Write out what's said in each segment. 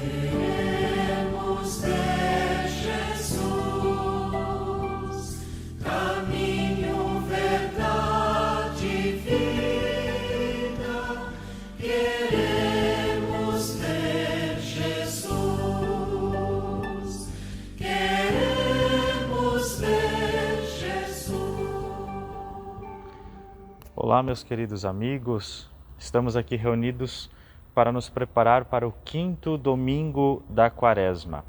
Queremos ver Jesus, caminho, verdade e vida. Queremos ver Jesus, queremos ver Jesus. Olá, meus queridos amigos, estamos aqui reunidos para nos preparar para o 5º domingo da Quaresma.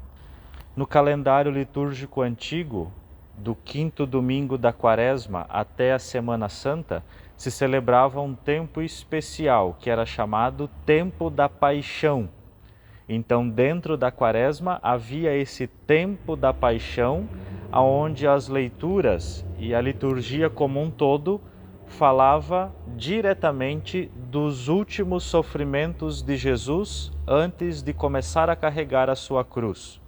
No calendário litúrgico antigo, do 5º domingo da Quaresma até a Semana Santa, se celebrava um tempo especial, que era chamado Tempo da Paixão. Então, dentro da Quaresma, havia esse Tempo da Paixão, onde as leituras e a liturgia como um todo falava diretamente dos últimos sofrimentos de Jesus antes de começar a carregar a sua cruz.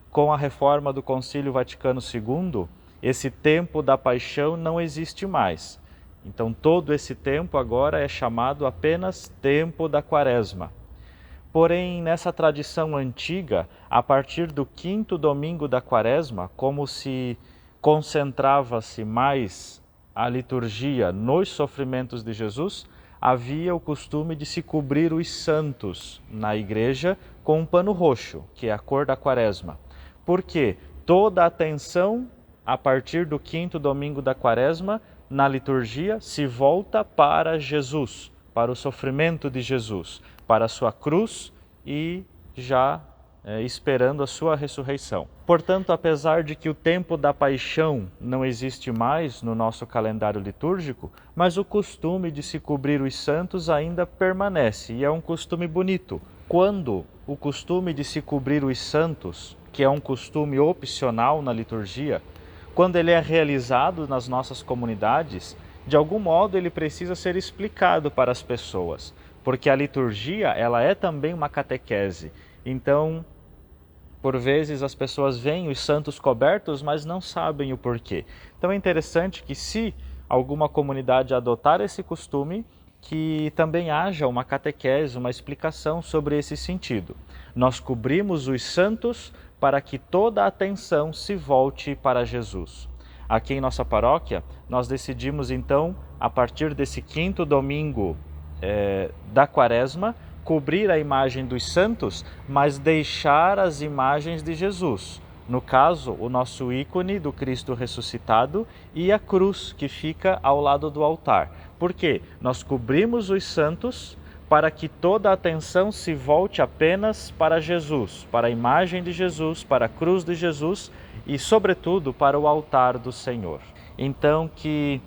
Com a reforma do Concílio Vaticano II, esse tempo da paixão não existe mais. Então todo esse tempo agora é chamado apenas tempo da Quaresma. Porém, nessa tradição antiga, a partir do 5º domingo da Quaresma, como se concentrava-se mais a liturgia nos sofrimentos de Jesus, havia o costume de se cobrir os santos na igreja com um pano roxo, que é a cor da Quaresma. Porque toda a atenção, a partir do 5º domingo da Quaresma, na liturgia, se volta para Jesus, para o sofrimento de Jesus, para a sua cruz e já esperando a sua ressurreição. Portanto, apesar de que o tempo da paixão não existe mais no nosso calendário litúrgico, mas o costume de se cobrir os santos ainda permanece e é um costume bonito. Quando o costume de se cobrir os santos, que é um costume opcional na liturgia, quando ele é realizado nas nossas comunidades, de algum modo ele precisa ser explicado para as pessoas, porque a liturgia ela é também uma catequese. Então, por vezes as pessoas veem os santos cobertos, mas não sabem o porquê. Então é interessante que se alguma comunidade adotar esse costume, que também haja uma catequese, uma explicação sobre esse sentido. Nós cobrimos os santos para que toda a atenção se volte para Jesus. Aqui em nossa paróquia, nós decidimos então, a partir desse 5º domingo da Quaresma, cobrir a imagem dos santos, mas deixar as imagens de Jesus. No caso, o nosso ícone do Cristo ressuscitado e a cruz que fica ao lado do altar. Por quê? Nós cobrimos os santos para que toda a atenção se volte apenas para Jesus, para a imagem de Jesus, para a cruz de Jesus e, sobretudo, para o altar do Senhor. Então, que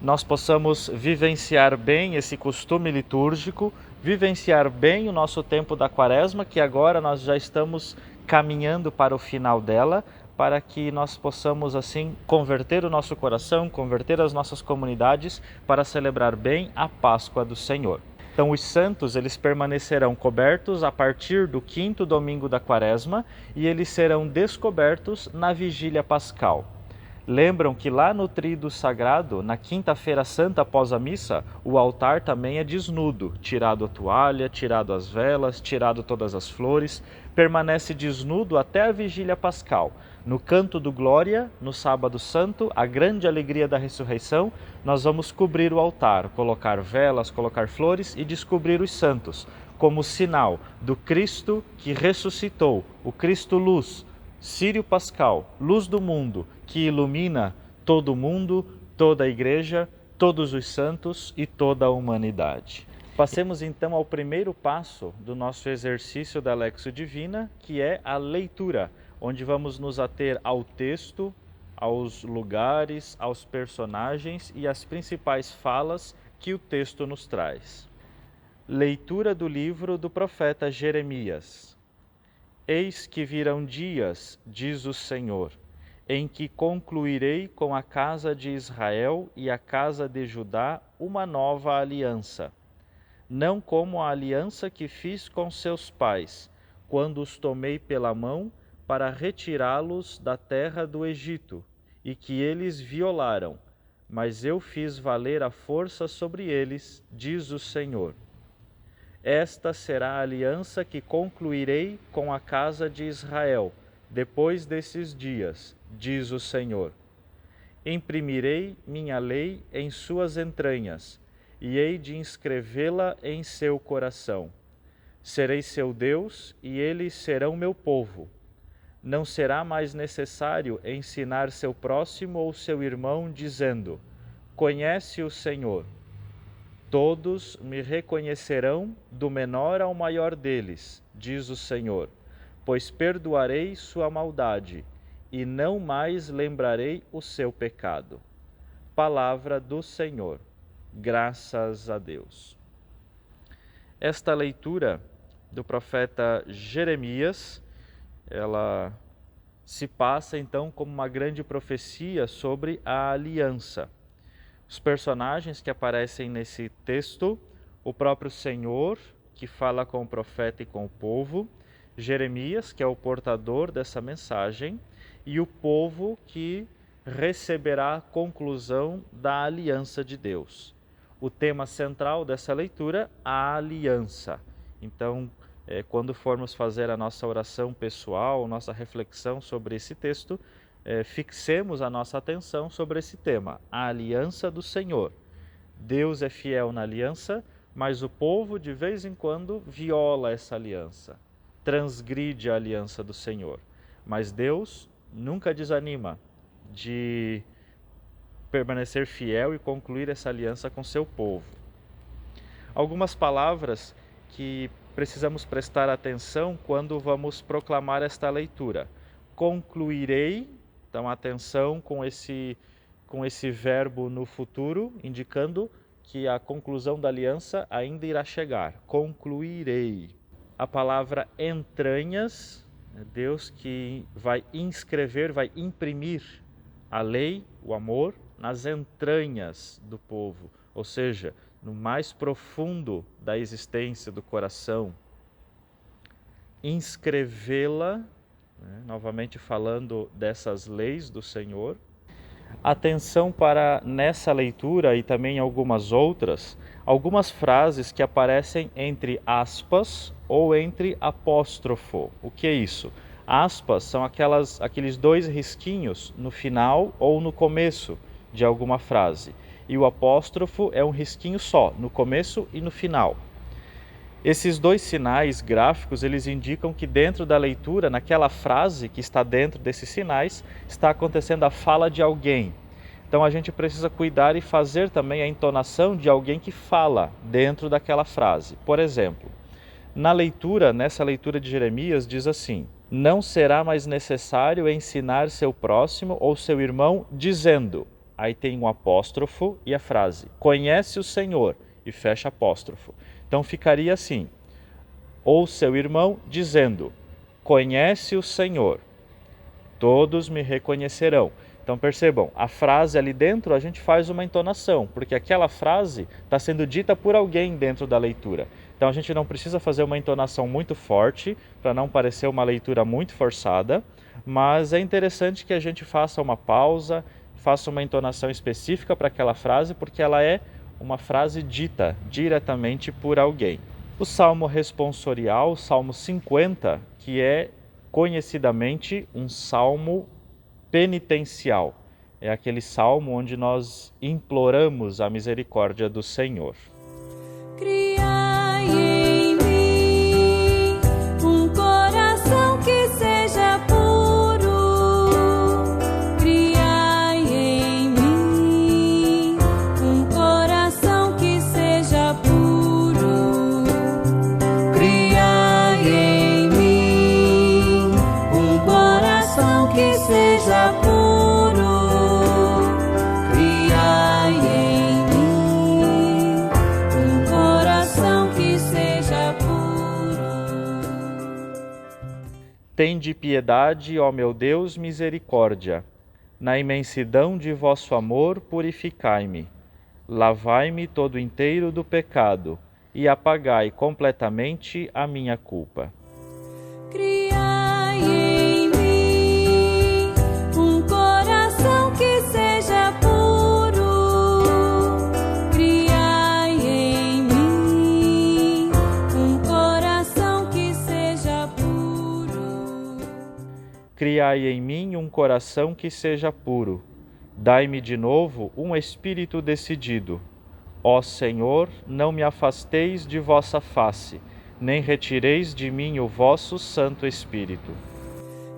nós possamos vivenciar bem esse costume litúrgico, vivenciar bem o nosso tempo da Quaresma, que agora nós já estamos caminhando para o final dela, para que nós possamos assim converter o nosso coração, converter as nossas comunidades para celebrar bem a Páscoa do Senhor. Então os santos, eles permanecerão cobertos a partir do 5º domingo da Quaresma e eles serão descobertos na Vigília Pascal. Lembram que lá no Tríduo Sagrado, na quinta-feira santa após a missa, o altar também é desnudo, tirado a toalha, tirado as velas, tirado todas as flores, permanece desnudo até a Vigília Pascal. No canto do Glória, no Sábado Santo, a grande alegria da ressurreição, nós vamos cobrir o altar, colocar velas, colocar flores e descobrir os santos, como sinal do Cristo que ressuscitou, o Cristo luz, Sírio Pascal, luz do mundo, que ilumina todo o mundo, toda a igreja, todos os santos e toda a humanidade. Passemos então ao primeiro passo do nosso exercício da Lexio Divina, que é a leitura, onde vamos nos ater ao texto, aos lugares, aos personagens e às principais falas que o texto nos traz. Leitura do livro do profeta Jeremias. Eis que virão dias, diz o Senhor, em que concluirei com a casa de Israel e a casa de Judá uma nova aliança, não como a aliança que fiz com seus pais, quando os tomei pela mão para retirá-los da terra do Egito, e que eles violaram, mas eu fiz valer a força sobre eles, diz o Senhor. Esta será a aliança que concluirei com a casa de Israel, depois desses dias, diz o Senhor. Imprimirei minha lei em suas entranhas, e hei de inscrevê-la em seu coração. Serei seu Deus, e eles serão meu povo. Não será mais necessário ensinar seu próximo ou seu irmão, dizendo: conhece o Senhor. Todos me reconhecerão, do menor ao maior deles, diz o Senhor, pois perdoarei sua maldade, e não mais lembrarei o seu pecado. Palavra do Senhor. Graças a Deus. Esta leitura do profeta Jeremias, ela se passa então como uma grande profecia sobre a aliança. Os personagens que aparecem nesse texto, o próprio Senhor, que fala com o profeta e com o povo, Jeremias, que é o portador dessa mensagem, e o povo que receberá a conclusão da aliança de Deus. O tema central dessa leitura, a aliança. Então, quando formos fazer a nossa oração pessoal, nossa reflexão sobre esse texto, fixemos a nossa atenção sobre esse tema, a aliança do Senhor. Deus é fiel na aliança, mas o povo de vez em quando viola essa aliança, transgride a aliança do Senhor. Mas Deus nunca desanima de permanecer fiel e concluir essa aliança com seu povo. Algumas palavras que precisamos prestar atenção quando vamos proclamar esta leitura. Concluirei, então atenção com esse verbo no futuro, indicando que a conclusão da aliança ainda irá chegar. Concluirei. A palavra entranhas, Deus que vai inscrever, vai imprimir a lei, o amor, nas entranhas do povo, ou seja, no mais profundo da existência do coração. Inscrevê-la, novamente falando dessas leis do Senhor. Atenção para, nessa leitura e também algumas outras, algumas frases que aparecem entre aspas ou entre apóstrofo. O que é isso? Aspas são aqueles dois risquinhos no final ou no começo de alguma frase. E o apóstrofo é um risquinho só, no começo e no final. Esses dois sinais gráficos, eles indicam que dentro da leitura, naquela frase que está dentro desses sinais, está acontecendo a fala de alguém. Então a gente precisa cuidar e fazer também a entonação de alguém que fala dentro daquela frase. Por exemplo, nessa leitura de Jeremias diz assim: não será mais necessário ensinar seu próximo ou seu irmão dizendo. Aí tem um apóstrofo e a frase, conhece o Senhor, e fecha apóstrofo. Então ficaria assim, ou seu irmão dizendo, conhece o Senhor, todos me reconhecerão. Então percebam, a frase ali dentro a gente faz uma entonação, porque aquela frase está sendo dita por alguém dentro da leitura. Então a gente não precisa fazer uma entonação muito forte, para não parecer uma leitura muito forçada, mas é interessante que a gente faça uma pausa, faça uma entonação específica para aquela frase, porque ela é uma frase dita diretamente por alguém. O Salmo responsorial, o Salmo 50, que é conhecidamente um salmo penitencial. É aquele salmo onde nós imploramos a misericórdia do Senhor. Criai em mim um coração que seja puro. Criai em mim um coração que seja puro. Criai em mim um coração que seja puro. Criai em mim um coração que seja puro. Tende piedade, ó meu Deus, misericórdia. Na imensidão de vosso amor, purificai-me. Lavai-me todo inteiro do pecado e apagai completamente a minha culpa. Criai em mim um coração que seja puro. Criai em mim criai em mim um coração que seja puro. Dai-me de novo um espírito decidido. Ó Senhor, não me afasteis de vossa face, nem retireis de mim o vosso Santo Espírito.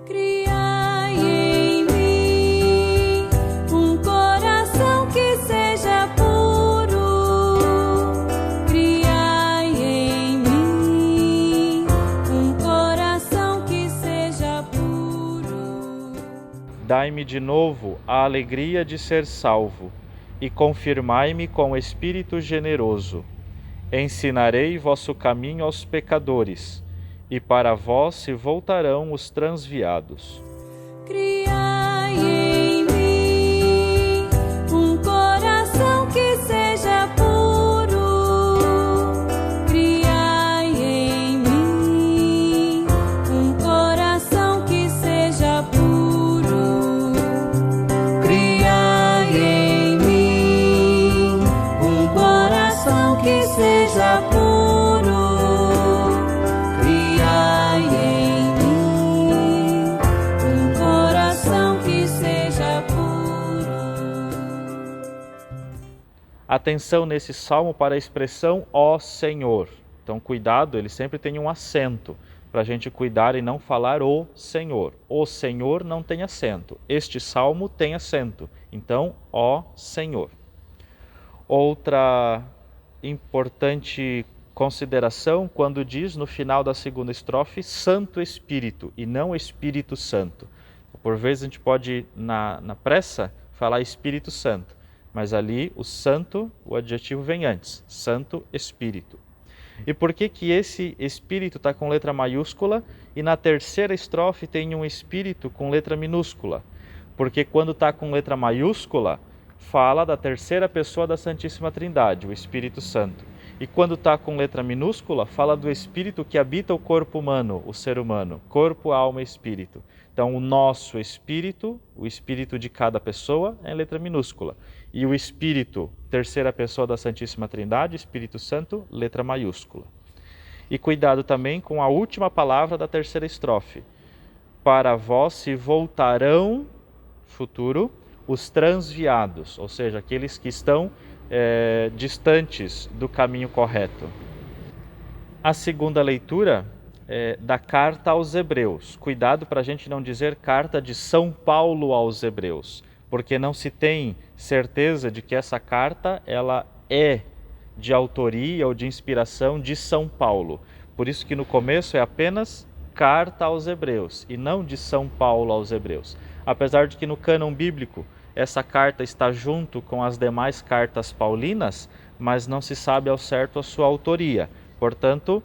Criai em mim um coração que seja puro. Criai em mim um coração que seja puro. Dai-me de novo a alegria de ser salvo, e confirmai-me com espírito generoso. Ensinarei vosso caminho aos pecadores, e para vós se voltarão os transviados. Criai em mim um coração que seja puro. Criai em mim um coração que seja puro. Criai em mim um coração que seja puro. Criai em mim um coração que seja puro. Atenção nesse salmo para a expressão ó Senhor. Então, cuidado, ele sempre tem um acento, para a gente cuidar e não falar o Senhor. O Senhor não tem acento. Este salmo tem acento. Então, ó Senhor. Outra importante consideração quando diz no final da segunda estrofe Santo Espírito e não Espírito Santo. Por vezes a gente pode, na pressa, falar Espírito Santo, mas ali o santo, o adjetivo vem antes, Santo Espírito. E por que que esse Espírito está com letra maiúscula e na terceira estrofe tem um Espírito com letra minúscula? Porque quando está com letra maiúscula, fala da terceira pessoa da Santíssima Trindade, o Espírito Santo. E quando está com letra minúscula, fala do Espírito que habita o corpo humano, o ser humano, corpo, alma e espírito. Então, o nosso Espírito, o Espírito de cada pessoa, é em letra minúscula. E o Espírito, terceira pessoa da Santíssima Trindade, Espírito Santo, letra maiúscula. E cuidado também com a última palavra da terceira estrofe. Para vós se voltarão, futuro, os transviados, ou seja, aqueles que estão distantes do caminho correto. A segunda leitura é da carta aos Hebreus. Cuidado para a gente não dizer carta de São Paulo aos Hebreus, porque não se tem certeza de que essa carta ela é de autoria ou de inspiração de São Paulo. Por isso que no começo é apenas carta aos Hebreus e não de São Paulo aos Hebreus. Apesar de que no cânon bíblico essa carta está junto com as demais cartas paulinas, mas não se sabe ao certo a sua autoria. Portanto,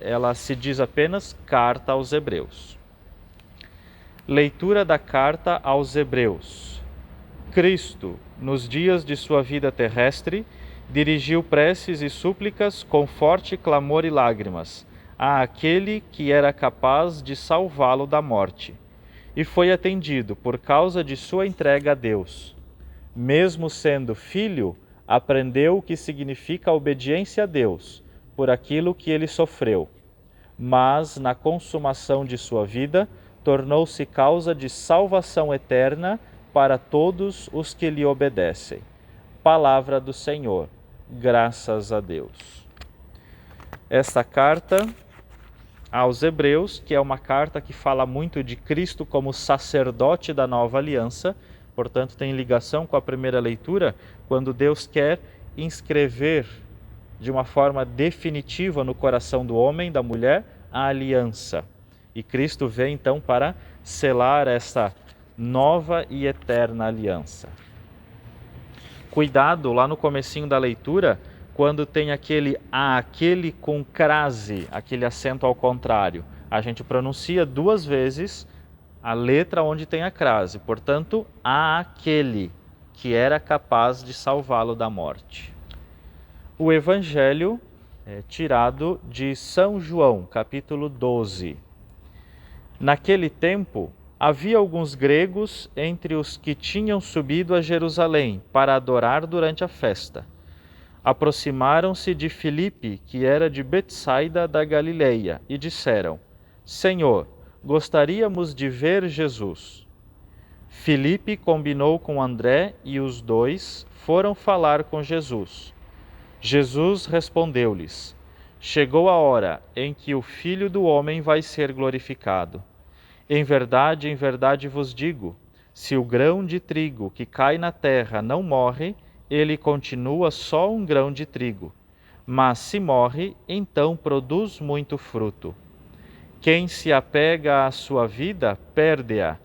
ela se diz apenas carta aos Hebreus. Leitura da carta aos Hebreus. Cristo, nos dias de sua vida terrestre, dirigiu preces e súplicas com forte clamor e lágrimas àquele que era capaz de salvá-lo da morte. E foi atendido por causa de sua entrega a Deus. Mesmo sendo filho, aprendeu o que significa a obediência a Deus, por aquilo que ele sofreu. Mas, na consumação de sua vida, tornou-se causa de salvação eterna para todos os que lhe obedecem. Palavra do Senhor. Graças a Deus. Esta carta aos Hebreus, que é uma carta que fala muito de Cristo como sacerdote da nova aliança, portanto tem ligação com a primeira leitura, quando Deus quer inscrever de uma forma definitiva no coração do homem, da mulher, a aliança. E Cristo vem então para selar essa nova e eterna aliança. Cuidado lá no comecinho da leitura, quando tem aquele com crase, aquele acento ao contrário. A gente pronuncia duas vezes a letra onde tem a crase. Portanto, aquele que era capaz de salvá-lo da morte. O Evangelho é tirado de São João, capítulo 12. Naquele tempo, havia alguns gregos entre os que tinham subido a Jerusalém para adorar durante a festa. Aproximaram-se de Filipe, que era de Betsaida da Galileia, e disseram: Senhor, gostaríamos de ver Jesus. Filipe combinou com André e os dois foram falar com Jesus. Jesus respondeu-lhes: Chegou a hora em que o Filho do Homem vai ser glorificado. Em verdade vos digo, se o grão de trigo que cai na terra não morre, ele continua só um grão de trigo. Mas se morre, então produz muito fruto. Quem se apega à sua vida, perde-a.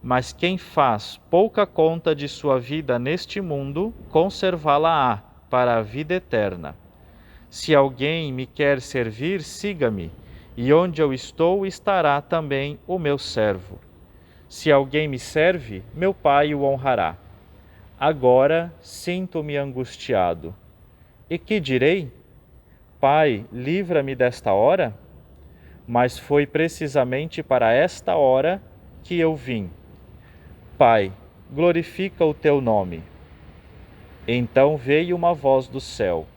Mas quem faz pouca conta de sua vida neste mundo, conservá-la-á para a vida eterna. Se alguém me quer servir, siga-me, e onde eu estou estará também o meu servo. Se alguém me serve, meu Pai o honrará. Agora sinto-me angustiado. E que direi? Pai, livra-me desta hora? Mas foi precisamente para esta hora que eu vim. Pai, glorifica o teu nome. Então veio uma voz do céu.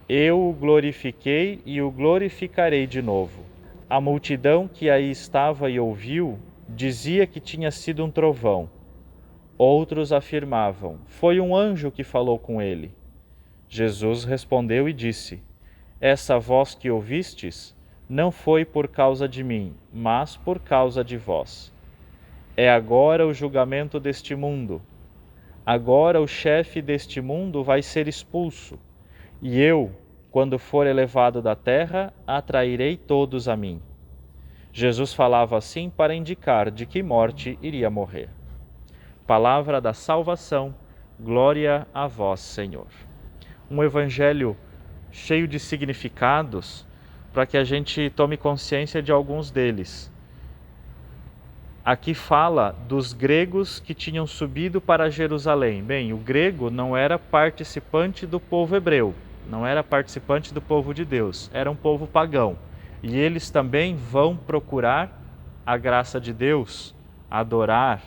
Eu o glorifiquei e o glorificarei de novo. A multidão que aí estava e ouviu, dizia que tinha sido um trovão. Outros afirmavam, foi um anjo que falou com ele. Jesus respondeu e disse, essa voz que ouvistes, não foi por causa de mim, mas por causa de vós. É agora o julgamento deste mundo. Agora o chefe deste mundo vai ser expulso. E eu, quando for elevado da terra, atrairei todos a mim. Jesus falava assim para indicar de que morte iria morrer. Palavra da salvação, glória a vós, Senhor. Um evangelho cheio de significados para que a gente tome consciência de alguns deles. Aqui fala dos gregos que tinham subido para Jerusalém. Bem, o grego não era participante do povo hebreu, não era participante do povo de Deus, era um povo pagão. E eles também vão procurar a graça de Deus, adorar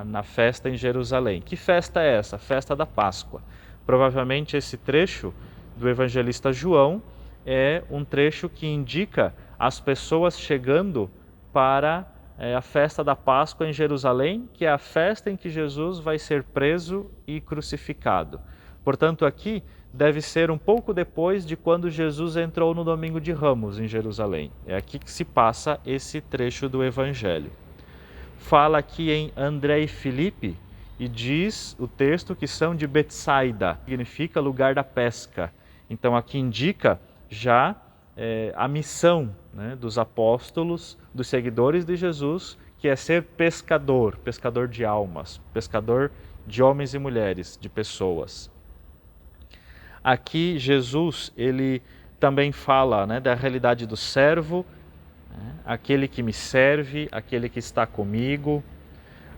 na festa em Jerusalém. Que festa é essa? Festa da Páscoa. Provavelmente esse trecho do evangelista João é um trecho que indica as pessoas chegando para a festa da Páscoa em Jerusalém, que é a festa em que Jesus vai ser preso e crucificado. Portanto, aqui deve ser um pouco depois de quando Jesus entrou no Domingo de Ramos em Jerusalém. É aqui que se passa esse trecho do Evangelho. Fala aqui em André e Filipe e diz o texto que são de Betsaida, significa lugar da pesca. Então aqui indica já a missão, né, dos apóstolos, dos seguidores de Jesus, que é ser pescador, pescador de almas, pescador de homens e mulheres, de pessoas. Aqui Jesus, ele também fala, né, da realidade do servo, né, aquele que me serve, aquele que está comigo.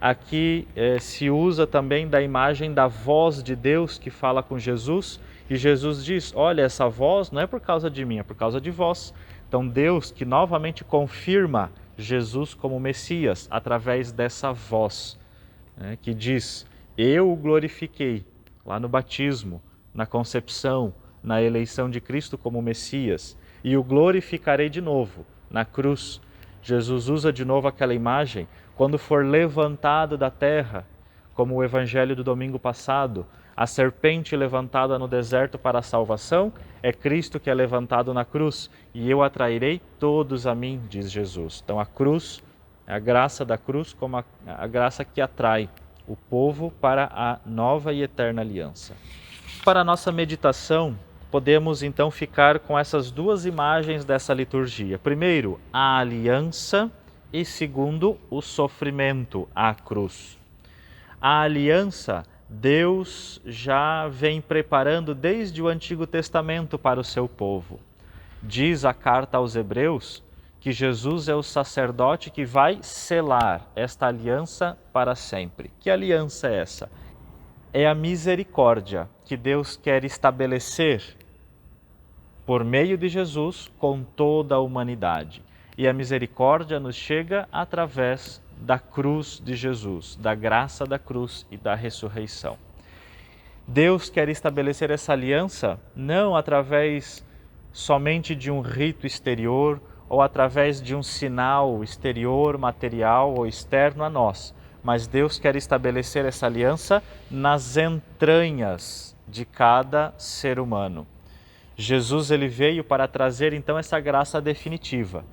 Aqui se usa também da imagem da voz de Deus que fala com Jesus, e Jesus diz, olha, essa voz não é por causa de mim, é por causa de vós. Então Deus que novamente confirma Jesus como Messias através dessa voz, né, que diz, eu o glorifiquei lá no batismo, na concepção, na eleição de Cristo como Messias, e o glorificarei de novo na cruz. Jesus usa de novo aquela imagem quando for levantado da terra, como o evangelho do domingo passado, a serpente levantada no deserto para a salvação, é Cristo que é levantado na cruz, e eu atrairei todos a mim, diz Jesus. Então a cruz, a graça da cruz como a graça que atrai o povo para a nova e eterna aliança. Para a nossa meditação, podemos então ficar com essas duas imagens dessa liturgia. Primeiro, a aliança e segundo, o sofrimento, a cruz. A aliança, Deus já vem preparando desde o Antigo Testamento para o seu povo. Diz a carta aos Hebreus que Jesus é o sacerdote que vai selar esta aliança para sempre. Que aliança é essa? É a misericórdia que Deus quer estabelecer por meio de Jesus com toda a humanidade. E a misericórdia nos chega através da cruz de Jesus, da graça da cruz e da ressurreição. Deus quer estabelecer essa aliança não através somente de um rito exterior ou através de um sinal exterior, material ou externo a nós, mas Deus quer estabelecer essa aliança nas entranhas de cada ser humano. Jesus ele veio para trazer então essa graça definitiva.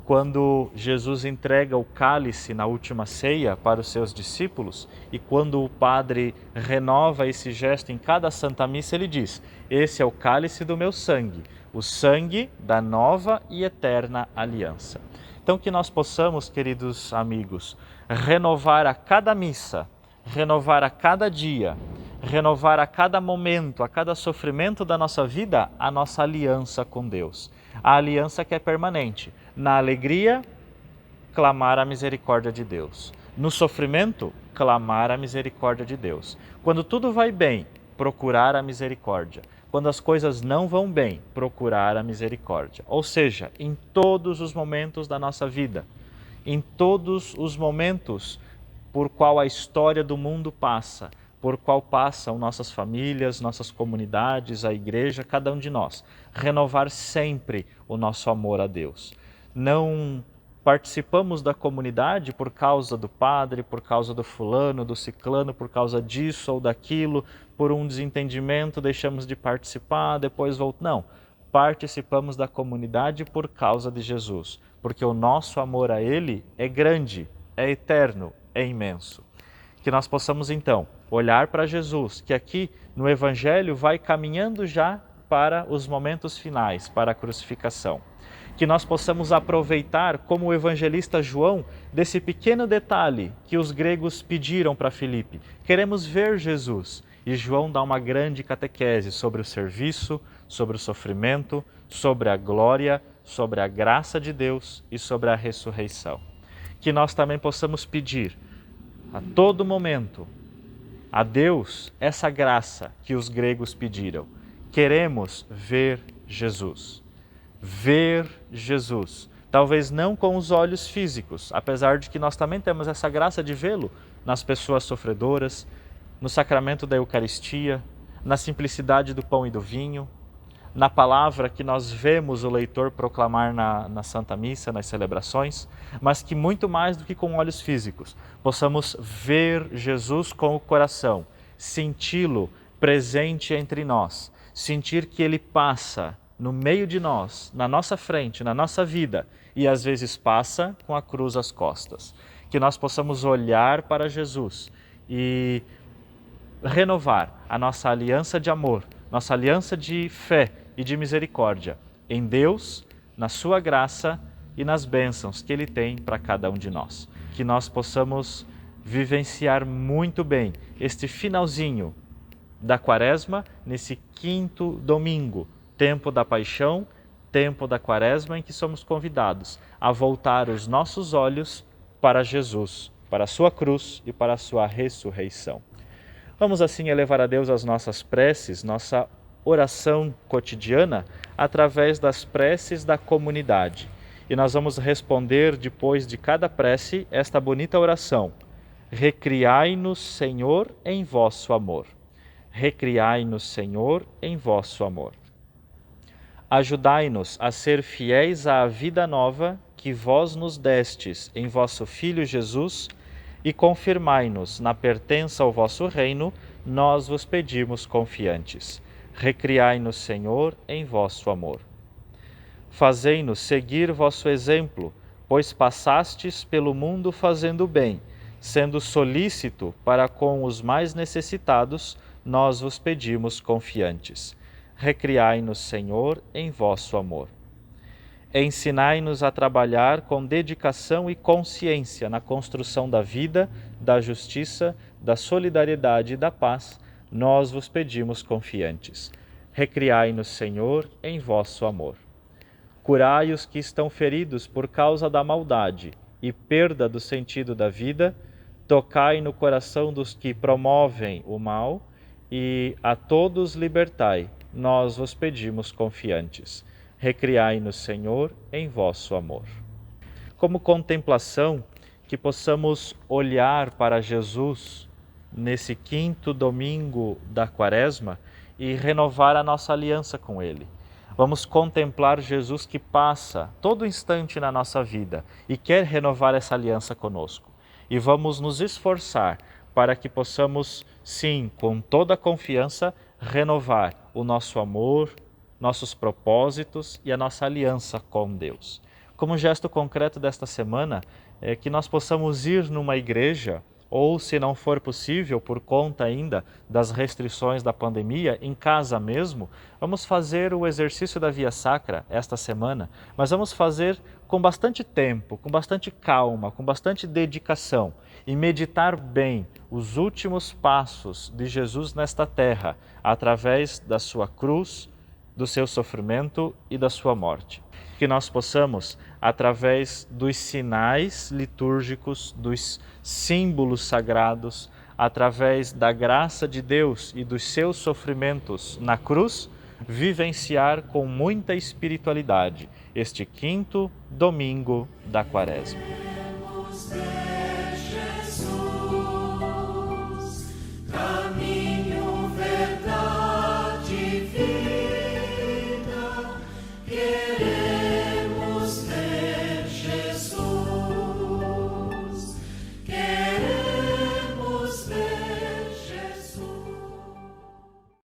Quando Jesus entrega o cálice na última ceia para os seus discípulos e quando o Padre renova esse gesto em cada Santa Missa, ele diz: esse é o cálice do meu sangue, o sangue da nova e eterna aliança. Então que nós possamos, queridos amigos, renovar a cada missa, renovar a cada dia, renovar a cada momento, a cada sofrimento da nossa vida, a nossa aliança com Deus. A aliança que é permanente. Na alegria, clamar a misericórdia de Deus. No sofrimento, clamar a misericórdia de Deus. Quando tudo vai bem, procurar a misericórdia. Quando as coisas não vão bem, procurar a misericórdia. Ou seja, em todos os momentos da nossa vida, em todos os momentos por qual a história do mundo passa, por qual passam nossas famílias, nossas comunidades, a igreja, cada um de nós. Renovar sempre o nosso amor a Deus. Não participamos da comunidade por causa do padre, por causa do fulano, do ciclano, por causa disso ou daquilo, por um desentendimento deixamos de participar, depois voltamos. Não, participamos da comunidade por causa de Jesus, porque o nosso amor a Ele é grande, é eterno, é imenso. Que nós possamos então olhar para Jesus, que aqui no Evangelho vai caminhando já para os momentos finais, para a crucificação. Que nós possamos aproveitar, como o evangelista João, desse pequeno detalhe que os gregos pediram para Filipe. Queremos ver Jesus. E João dá uma grande catequese sobre o serviço, sobre o sofrimento, sobre a glória, sobre a graça de Deus e sobre a ressurreição. Que nós também possamos pedir a todo momento a Deus essa graça que os gregos pediram. Queremos ver Jesus. Ver Jesus. Talvez não com os olhos físicos, apesar de que nós também temos essa graça de vê-lo nas pessoas sofredoras, no sacramento da Eucaristia, na simplicidade do pão e do vinho, na palavra que nós vemos o leitor proclamar na Santa Missa, nas celebrações, mas que muito mais do que com olhos físicos, possamos ver Jesus com o coração, senti-lo presente entre nós, sentir que Ele passa no meio de nós, na nossa frente, na nossa vida, e às vezes passa com a cruz às costas. Que nós possamos olhar para Jesus e renovar a nossa aliança de amor, nossa aliança de fé e de misericórdia em Deus, na sua graça e nas bênçãos que Ele tem para cada um de nós. Que nós possamos vivenciar muito bem este finalzinho da Quaresma, nesse quinto domingo, tempo da paixão, tempo da Quaresma, em que somos convidados a voltar os nossos olhos para Jesus, para a sua cruz e para a sua ressurreição. Vamos assim elevar a Deus as nossas preces, nossa oração cotidiana, através das preces da comunidade. E nós vamos responder, depois de cada prece, esta bonita oração: recriai-nos, Senhor, em vosso amor. Recriai-nos, Senhor, em vosso amor. Ajudai-nos a ser fiéis à vida nova que vós nos destes em vosso Filho Jesus e confirmai-nos na pertença ao vosso reino, nós vos pedimos confiantes. Recriai-nos, Senhor, em vosso amor. Fazei-nos seguir vosso exemplo, pois passastes pelo mundo fazendo bem, sendo solícito para com os mais necessitados, nós vos pedimos confiantes. Recriai-nos, Senhor, em vosso amor. Ensinai-nos a trabalhar com dedicação e consciência na construção da vida, da justiça, da solidariedade e da paz, nós vos pedimos confiantes. Recriai-nos, Senhor, em vosso amor. Curai os que estão feridos por causa da maldade e perda do sentido da vida, tocai no coração dos que promovem o mal e a todos libertai, nós vos pedimos confiantes. Recriai-nos, Senhor, em vosso amor. Como contemplação, que possamos olhar para Jesus nesse quinto domingo da Quaresma e renovar a nossa aliança com Ele. Vamos contemplar Jesus que passa todo instante na nossa vida e quer renovar essa aliança conosco. E vamos nos esforçar para que possamos, sim, com toda a confiança, renovar o nosso amor, nossos propósitos e a nossa aliança com Deus. Como gesto concreto desta semana, é que nós possamos ir numa igreja, ou se não for possível, por conta ainda das restrições da pandemia, em casa mesmo, vamos fazer o exercício da Via Sacra esta semana, mas vamos fazer com bastante tempo, com bastante calma, com bastante dedicação e meditar bem os últimos passos de Jesus nesta terra, através da sua cruz, do seu sofrimento e da sua morte. Que nós possamos, através dos sinais litúrgicos, dos símbolos sagrados, através da graça de Deus e dos seus sofrimentos na cruz, vivenciar com muita espiritualidade este quinto domingo da Quaresma.